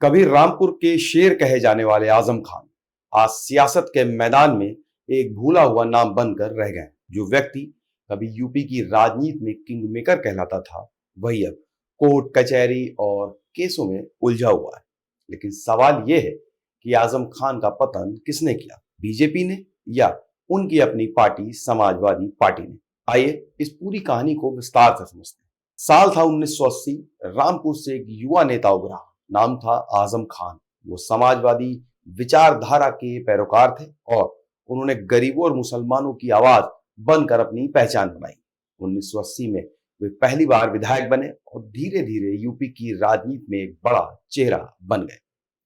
कभी रामपुर के शेर कहे जाने वाले आजम खान आज सियासत के मैदान में एक भूला हुआ नाम बनकर रह गए। जो व्यक्ति कभी यूपी की राजनीति में किंग मेकर कहलाता था, वही अब कोर्ट कचहरी और केसों में उलझा हुआ है। लेकिन सवाल यह है कि आजम खान का पतन किसने किया, बीजेपी ने या उनकी अपनी पार्टी समाजवादी पार्टी ने? आइए इस पूरी कहानी को विस्तार से समझते हैं। साल था 1980। रामपुर से एक युवा नेता उभरा, नाम था आजम खान। वो समाजवादी विचारधारा के पैरोकार थे और उन्होंने गरीबों और मुसलमानों की आवाज बनकर अपनी पहचान बनाई। 1980 में वे पहली बार विधायक बने और धीरे धीरे यूपी की राजनीति में एक बड़ा चेहरा बन गए।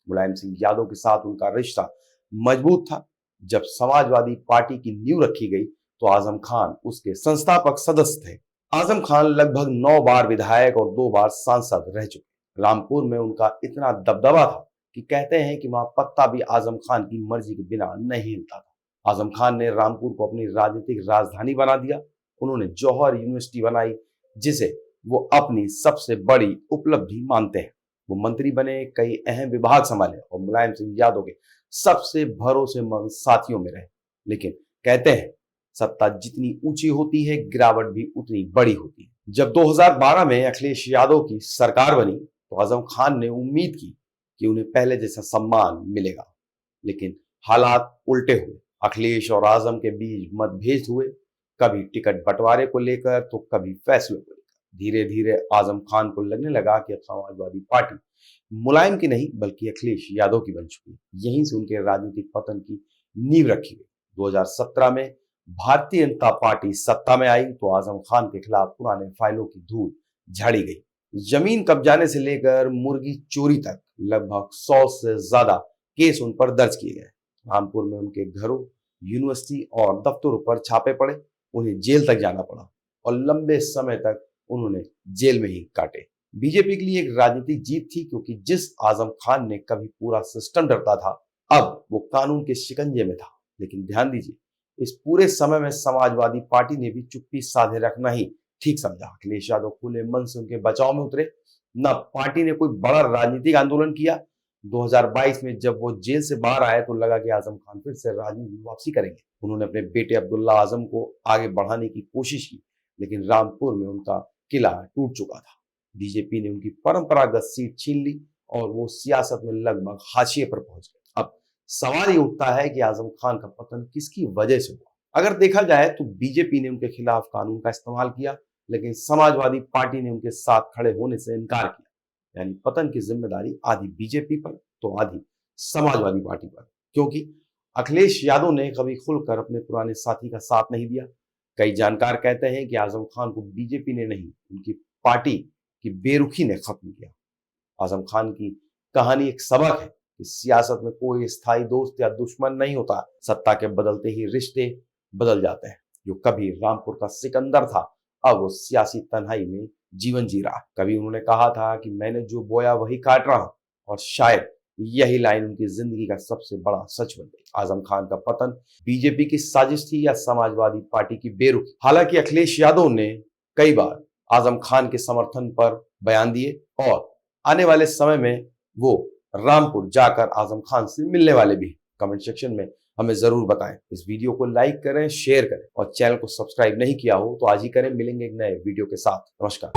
मुलायम सिंह यादव के साथ उनका रिश्ता मजबूत था। जब समाजवादी पार्टी की नींव रखी गई तो आजम खान उसके संस्थापक सदस्य थे। आजम खान लगभग 9 बार विधायक और 2 बार सांसद रह चुके। रामपुर में उनका इतना दबदबा था कि कहते हैं कि वहां पत्ता भी आजम खान की मर्जी के बिना नहीं हिलता था। आजम खान ने रामपुर को अपनी राजनीतिक राजधानी बना दिया। उन्होंने जौहर यूनिवर्सिटी बनाई, जिसे वो अपनी सबसे बड़ी उपलब्धि मानते हैं। वो मंत्री बने, कई अहम विभाग संभाले और मुलायम सिंह यादव के सबसे भरोसेमंद साथियों में रहे। लेकिन कहते हैं सत्ता जितनी ऊंची होती है, गिरावट भी उतनी बड़ी होती है। जब 2012 में अखिलेश यादव की सरकार बनी तो आजम खान ने उम्मीद की कि उन्हें पहले जैसा सम्मान मिलेगा, लेकिन हालात उल्टे हुए। अखिलेश और आजम के बीच मतभेद हुए, कभी टिकट बंटवारे को लेकर तो कभी फैसलों को लेकर। धीरे धीरे आजम खान को लगने लगा कि अब समाजवादी पार्टी मुलायम की नहीं बल्कि अखिलेश यादव की बन चुकी। यहीं से उनके राजनीतिक पतन की नींव रखी गई। 2017 में भारतीय जनता पार्टी सत्ता में आई तो आजम खान के खिलाफ पुराने फाइलों की धूल झाड़ी गई। जमीन कब्जाने से लेकर मुर्गी चोरी तक लगभग 100 से ज्यादा केस उन पर दर्ज किए गए। रामपुर में उनके घरों, यूनिवर्सिटी और दफ्तरों पर छापे पड़े। उन्हें जेल तक जाना पड़ा और लंबे समय तक उन्होंने जेल में ही काटे। बीजेपी के लिए एक राजनीतिक जीत थी, क्योंकि जिस आजम खान ने कभी पूरा सिस्टम डरता था, अब वो कानून के शिकंजे में था। लेकिन ध्यान दीजिए, इस पूरे समय में समाजवादी पार्टी ने भी चुप्पी साधे रखना ही ठीक समझा। अखिलेश यादव खुले मन से उनके बचाव में उतरे। न पार्टी ने कोई बड़ा राजनीतिक आंदोलन किया। 2022 में जब वो जेल से बाहर आए तो लगा कि आजम खान फिर से राजनीति में वापसी करेंगे। उन्होंने अपने बेटे अब्दुल्ला आजम को आगे बढ़ाने की कोशिश की, लेकिन रामपुर में उनका किला टूट चुका था। बीजेपी ने उनकी परंपरागत सीट छीन ली और वो सियासत में लगभग हाशिए पर पहुंच गए। अब सवाल ये उठता है कि आजम खान का पतन किसकी वजह से हुआ। अगर देखा जाए तो बीजेपी ने उनके खिलाफ कानून का इस्तेमाल किया, लेकिन समाजवादी पार्टी ने उनके साथ खड़े होने से इनकार किया। यानी पतन की जिम्मेदारी आधी बीजेपी पर तो आधी समाजवादी पार्टी पर, क्योंकि अखिलेश यादव ने कभी खुलकर अपने पुराने साथी का साथ नहीं दिया। कई जानकार कहते हैं कि आजम खान को बीजेपी ने नहीं, उनकी पार्टी की बेरुखी ने खत्म किया। आजम खान की कहानी एक सबक है कि सियासत में कोई स्थायी दोस्त या दुश्मन नहीं होता। सत्ता के बदलते ही रिश्ते बदल जाते हैं। जो कभी रामपुर का सिकंदर था, अब वो सियासी तन्हाई में जीवन जी रहा। कभी उन्होंने कहा था कि मैंने जो बोया वही काट रहा हूं, और शायद यही लाइन उनकी जिंदगी का सबसे बड़ा सच बन गई। आजम खान का पतन बीजेपी की साजिश थी या समाजवादी पार्टी की बेरुखी? हालांकि अखिलेश यादव ने कई बार आजम खान के समर्थन पर बयान दिए और आने वाले समय में वो रामपुर जाकर आजम खान से मिलने वाले भी। कमेंट सेक्शन में हमें जरूर बताएं। इस वीडियो को लाइक करें, शेयर करें और चैनल को सब्सक्राइब नहीं किया हो तो आज ही करें। मिलेंगे एक नए वीडियो के साथ। नमस्कार।